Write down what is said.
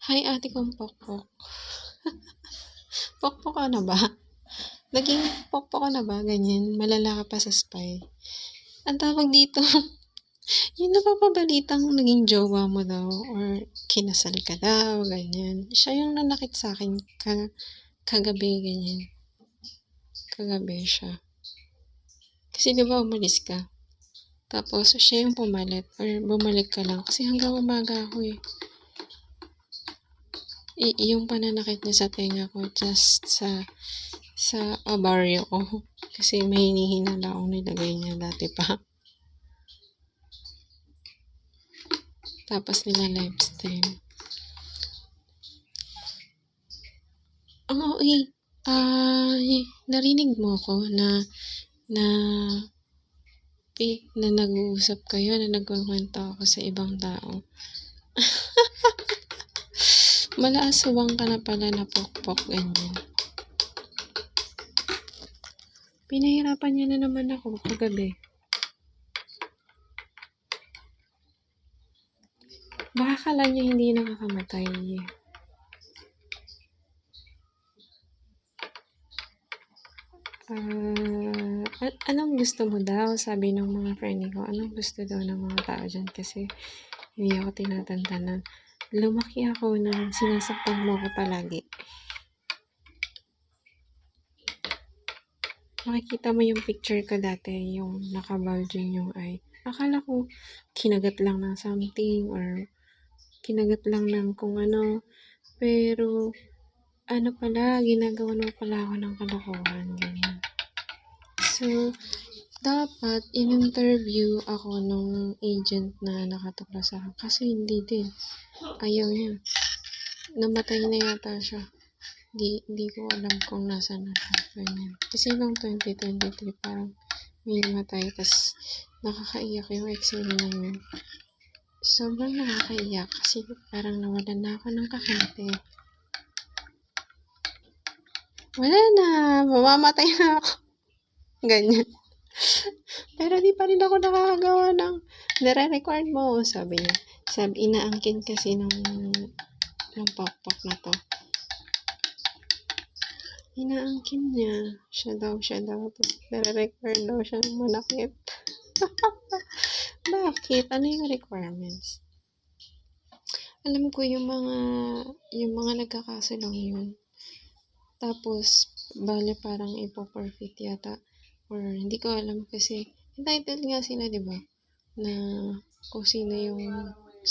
Hi, ate kong pokpok. Pokpok ka na ba? Naging pokpok ka na ba? Ganyan. Malala ka pa sa spy. Ang tawag dito, yung napapabalitang naging jowa mo daw or kinasal ka daw, ganyan. Siya yung nanakit sa akin kagabi, ganyan. Kagabi siya. Kasi di ba umalis ka? Tapos siya yung pumalit or bumalik ka lang. Kasi hanggang umaga ako eh. Yung pananakit niya sa tenga ko just sa ovaryo ko. Kasi may hinihinala akong nilagay niya dati pa. Tapos nila live stream. Oo, narinig mo ko na nag-uusap kayo, na nagkukwento ako sa ibang tao. Malaaswang ka na pala na pokpok, ganyan. Pinahirapan niya na naman ako kagabi. Baka kala niya hindi nakakamatay. Anong gusto mo daw? Sabi ng mga friend ko, anong gusto daw ng mga tao dyan? Kasi hindi ako tinatantanan. Lumaki ako na sinasaktan mo ako palagi. Makikita mo yung picture ko dati, yung nakabulging yung eye. Akala ko kinagat lang ng something or kinagat lang ng kung ano. Pero ano pala, ginagawa mo pala ako ng kalokohan. Ganyan. So, dapat in-interview ako nung agent na nakatukla sa akin. Kasi hindi din. Ayaw niya. Namatay na yata siya. Di ko alam kung nasa na siya. Ganyan. Kasi nung 2023 parang may namatay. Tapos nakakaiyak yung eksena na yun. Sobrang nakakaiyak kasi parang nawalan na ako ng kakante. Wala na. Mamamatay na ako. Ganyan. Pero di pa rin ako nakakagawa ng nire-record mo. Sabi niya. Inaangkin kasi ng pokpok na to. Inaangkin niya. Siya daw. Tapos nire-record daw siya ng manakit. Bakit? Ano yung requirements? Alam ko yung mga nagkakaso lang yun. Tapos, bale parang ipo-forfeit yata. Or hindi ko alam kasi entitled nga sila, di ba? Na kung sino yung